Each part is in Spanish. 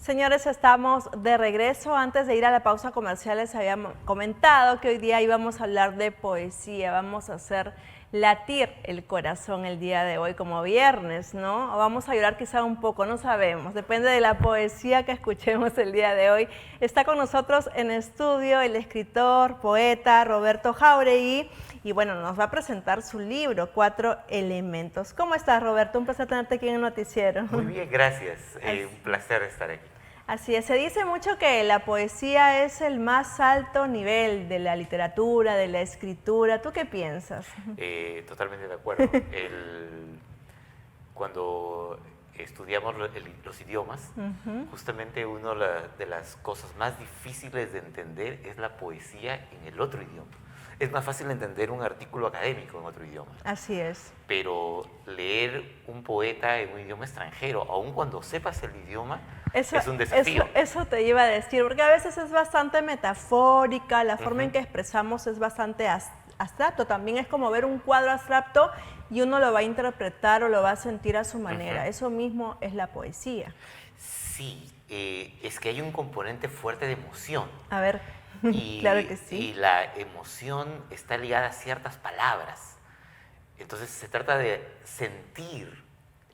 Señores, estamos de regreso. Antes de ir a la pausa comercial les habíamos comentado que hoy día íbamos a hablar de poesía. Vamos a hacer latir el corazón el día de hoy como viernes, ¿no? O vamos a llorar quizá un poco, no sabemos. Depende de la poesía que escuchemos el día de hoy. Está con nosotros en estudio el escritor, poeta Roberto Jáuregui. Y bueno, nos va a presentar su libro, 4 Elementos. ¿Cómo estás, Roberto? Un placer tenerte aquí en el noticiero. Muy bien, gracias. Un placer estar aquí. Así es, se dice mucho que la poesía es el más alto nivel de la literatura, de la escritura. ¿Tú qué piensas? Totalmente de acuerdo. Cuando estudiamos los idiomas, justamente una de las cosas más difíciles de entender es la poesía en el otro idioma. Es más fácil entender un artículo académico en otro idioma. Así es. Pero leer un poeta en un idioma extranjero, aun cuando sepas el idioma, es un desafío. Eso te iba a decir, porque a veces es bastante metafórica, la forma en que expresamos es bastante abstracto. También es como ver un cuadro abstracto y uno lo va a interpretar o lo va a sentir a su manera. Eso mismo es la poesía. Sí, es que hay un componente fuerte de emoción. A ver. Claro que sí. Y la emoción está ligada a ciertas palabras. Entonces se trata de sentir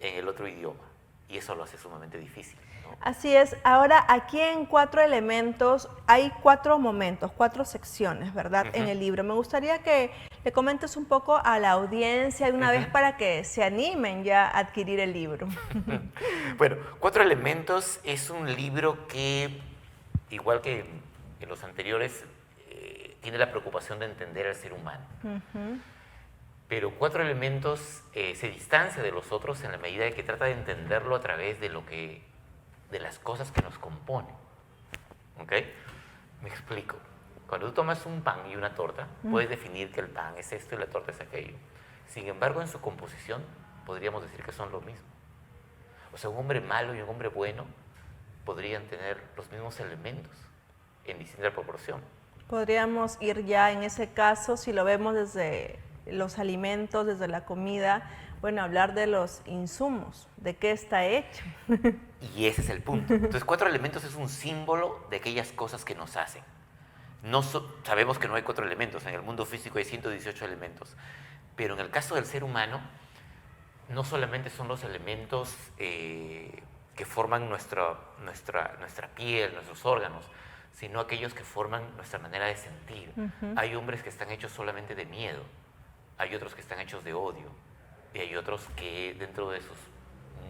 en el otro idioma y eso lo hace sumamente difícil, ¿no? Así es. Ahora, aquí en 4 elementos hay 4 momentos, 4 secciones, ¿verdad? En el libro. Me gustaría que le comentes un poco a la audiencia de una vez para que se animen ya a adquirir el libro. Bueno, 4 elementos es un libro que, igual que en los anteriores, tiene la preocupación de entender al ser humano. Pero 4 elementos se distancia de los otros en la medida de que trata de entenderlo a través de las cosas que nos componen. ¿Ok? Me explico. Cuando tú tomas un pan y una torta, puedes definir que el pan es esto y la torta es aquello. Sin embargo, en su composición podríamos decir que son lo mismo. O sea, un hombre malo y un hombre bueno podrían tener los mismos elementos en distinta proporción. Podríamos ir ya en ese caso, si lo vemos desde los alimentos, desde la comida, bueno, hablar de los insumos, de qué está hecho. Y ese es el punto. Entonces, 4 elementos es un símbolo de aquellas cosas que nos hacen. Sabemos que no hay 4 elementos, en el mundo físico hay 118 elementos, pero en el caso del ser humano, no solamente son los elementos que forman nuestra piel, nuestros órganos, sino aquellos que forman nuestra manera de sentir. Hay hombres que están hechos solamente de miedo, hay otros que están hechos de odio, y hay otros que dentro de sus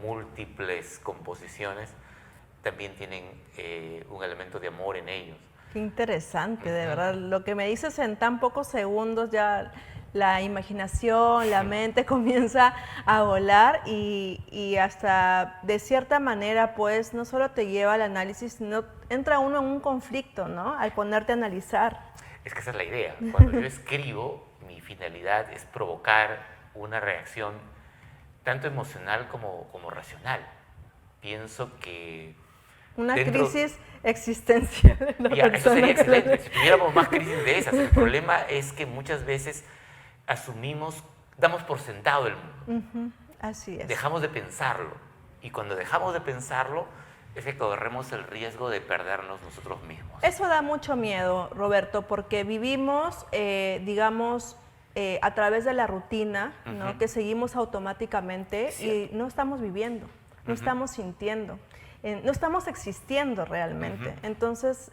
múltiples composiciones también tienen un elemento de amor en ellos. Qué interesante, de verdad. Lo que me dices en tan pocos segundos ya la imaginación, la mente comienza a volar y hasta de cierta manera pues no solo te lleva al análisis, sino entra uno en un conflicto, ¿no? Al ponerte a analizar. Es que esa es la idea. Cuando yo escribo, mi finalidad es provocar una reacción tanto emocional como racional. Pienso que una crisis existencial de la persona. Eso sería excelente, si tuviéramos más crisis de esas. El problema es que muchas veces damos por sentado el mundo. Así es. Dejamos de pensarlo. Y cuando dejamos de pensarlo, es que corremos el riesgo de perdernos nosotros mismos. Eso da mucho miedo, Roberto, porque vivimos, digamos, a través de la rutina, ¿no? Que seguimos automáticamente y no estamos viviendo, no estamos sintiendo, no estamos existiendo realmente. Entonces,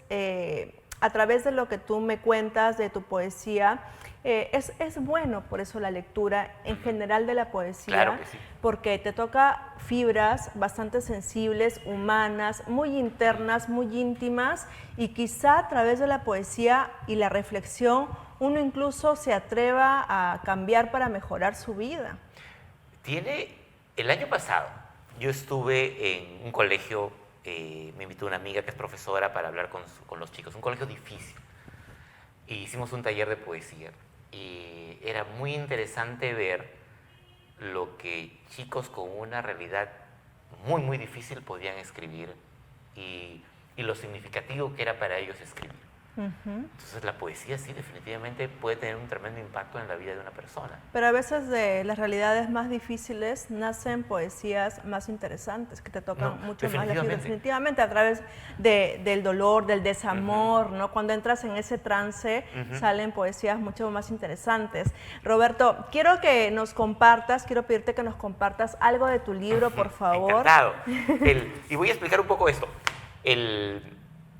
a través de lo que tú me cuentas, de tu poesía, es bueno por eso la lectura en general de la poesía, claro que sí, porque te toca fibras bastante sensibles, humanas, muy internas, muy íntimas, y quizá a través de la poesía y la reflexión uno incluso se atreva a cambiar para mejorar su vida. El año pasado yo estuve en un colegio, me invitó una amiga que es profesora para hablar con los chicos, un colegio difícil, y hicimos un taller de poesía. Y era muy interesante ver lo que chicos con una realidad muy, muy difícil podían escribir y lo significativo que era para ellos escribir. Entonces la poesía sí definitivamente puede tener un tremendo impacto en la vida de una persona. Pero a veces de las realidades más difíciles nacen poesías más interesantes, que te tocan mucho más la fibra. Definitivamente a través del dolor, del desamor, ¿no? Cuando entras en ese trance salen poesías mucho más interesantes. Roberto, quiero pedirte que nos compartas algo de tu libro, por favor. Encantado. Y voy a explicar un poco esto.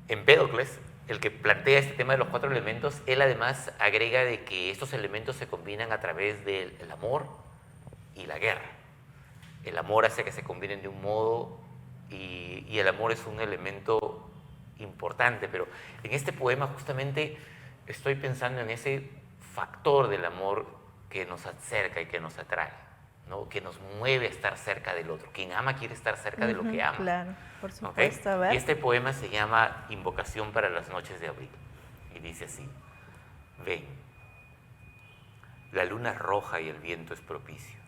Empédocles, el que plantea este tema de los 4 elementos, él además agrega de que estos elementos se combinan a través del amor y la guerra. El amor hace que se combinen de un modo y el amor es un elemento importante, pero en este poema justamente estoy pensando en ese factor del amor que nos acerca y que nos atrae, ¿no? Que nos mueve a estar cerca del otro. Quien ama quiere estar cerca de lo que ama. Claro, por supuesto. ¿Okay? A ver. Y este poema se llama Invocación para las noches de abril. Y dice así: ven, la luna es roja y el viento es propicio.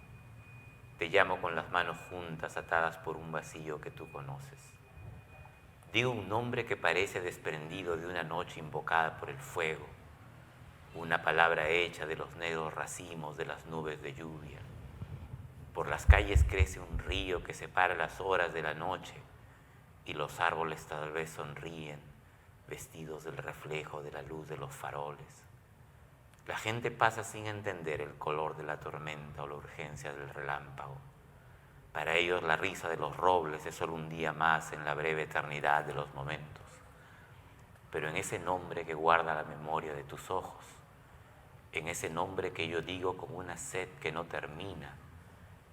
Te llamo con las manos juntas atadas por un vacío que tú conoces. Digo un nombre que parece desprendido de una noche invocada por el fuego. Una palabra hecha de los negros racimos de las nubes de lluvia. Por las calles crece un río que separa las horas de la noche y los árboles tal vez sonríen, vestidos del reflejo de la luz de los faroles. La gente pasa sin entender el color de la tormenta o la urgencia del relámpago. Para ellos la risa de los robles es solo un día más en la breve eternidad de los momentos. Pero en ese nombre que guarda la memoria de tus ojos, en ese nombre que yo digo con una sed que no termina,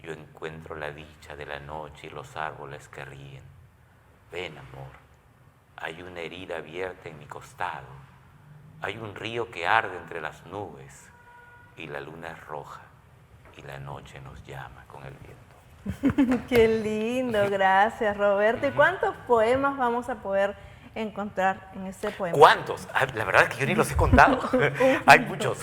yo encuentro la dicha de la noche y los árboles que ríen. Ven, amor, hay una herida abierta en mi costado, hay un río que arde entre las nubes y la luna es roja y la noche nos llama con el viento. Qué lindo, gracias, Roberto. ¿Y cuántos poemas vamos a poder encontrar en este poema? ¿Cuántos? La verdad es que yo ni los he contado. Hay muchos.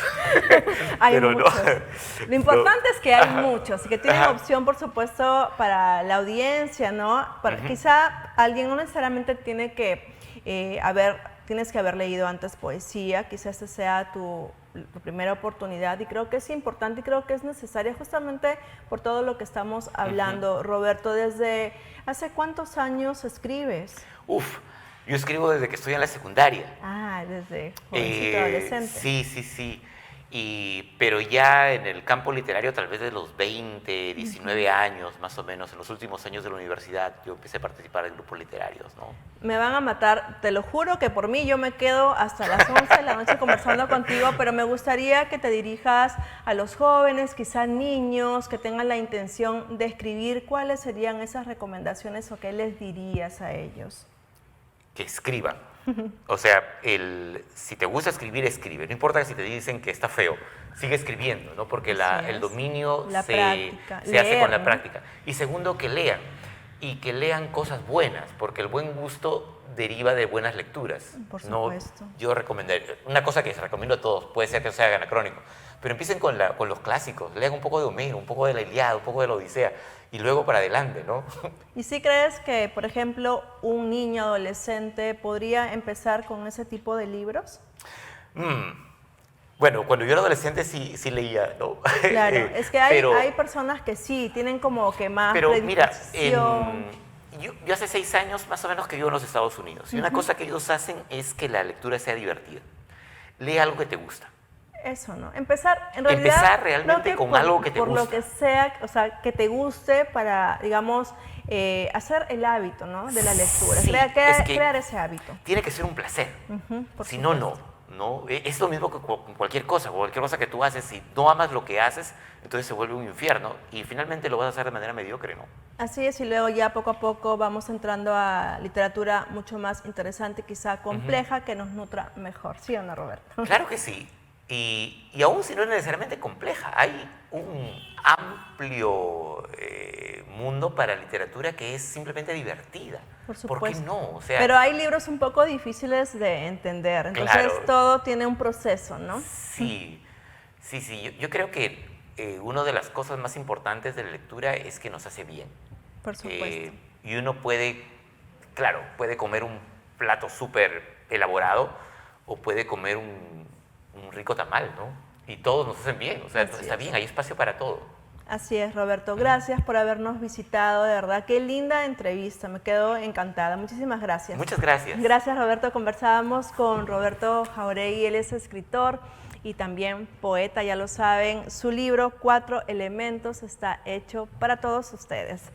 Hay Pero muchos. No, Lo importante es que hay muchos y que tienen opción, por supuesto, para la audiencia, ¿no? Quizá alguien no necesariamente tiene que tienes que haber leído antes poesía, quizás esta sea tu primera oportunidad y creo que es importante y creo que es necesaria justamente por todo lo que estamos hablando. Roberto, ¿desde hace cuántos años escribes? Yo escribo desde que estoy en la secundaria. Desde jovencito, adolescente. Sí. Pero ya en el campo literario, tal vez de los 20, 19 años, más o menos, en los últimos años de la universidad, yo empecé a participar en grupos literarios, ¿no? Me van a matar, te lo juro que por mí yo me quedo hasta las 11 de la noche conversando contigo, pero me gustaría que te dirijas a los jóvenes, quizás niños, que tengan la intención de escribir. ¿Cuáles serían esas recomendaciones o qué les dirías a ellos? Que escriban. O sea, si te gusta escribir, escribe. No importa si te dicen que está feo, sigue escribiendo, ¿no? Porque el dominio se hace con la práctica. Y segundo, que lean. Y que lean cosas buenas, porque el buen gusto deriva de buenas lecturas. Por supuesto. Yo recomendaría, una cosa que les recomiendo a todos, puede ser que sea anacrónico, pero empiecen con los clásicos, lean un poco de Homero, un poco de la Ilíada, un poco de la Odisea, y luego para adelante, ¿no? ¿Y si crees que, por ejemplo, un niño adolescente podría empezar con ese tipo de libros? Bueno, cuando yo era adolescente sí leía, ¿no? Claro, es que hay personas que sí, tienen como que más predisposición. Mira, yo hace 6 años más o menos que vivo en los Estados Unidos, y una cosa que ellos hacen es que la lectura sea divertida. Lee algo que te gusta. Eso, ¿no? Empezar realmente con algo que te gusta. Por lo que sea, o sea, que te guste para, digamos, hacer el hábito, ¿no? De la lectura, sí, crear ese hábito. Tiene que ser un placer, si no, no. Es lo mismo que con cualquier cosa que tú haces, si no amas lo que haces, entonces se vuelve un infierno y finalmente lo vas a hacer de manera mediocre, ¿no? Así es, y luego ya poco a poco vamos entrando a literatura mucho más interesante, quizá compleja, que nos nutra mejor, ¿sí o no, Roberto? Claro que sí. Y aún si no es necesariamente compleja, hay un amplio mundo para literatura que es simplemente divertida. Por supuesto. ¿Por qué no? O sea, pero hay libros un poco difíciles de entender, entonces claro, todo tiene un proceso, ¿no? Sí. Yo creo que una de las cosas más importantes de la lectura es que nos hace bien. Por supuesto. Y uno puede comer un plato súper elaborado, o puede comer un rico tamal, ¿no? Y todos nos hacen bien, o sea, Así está es. bien, hay espacio para todo. Así es, Roberto. Gracias por habernos visitado, de verdad. Qué linda entrevista, me quedo encantada. Muchísimas gracias. Muchas gracias. Gracias, Roberto. Conversábamos con Roberto Jauregui, él es escritor y también poeta, ya lo saben. Su libro, 4 elementos, está hecho para todos ustedes.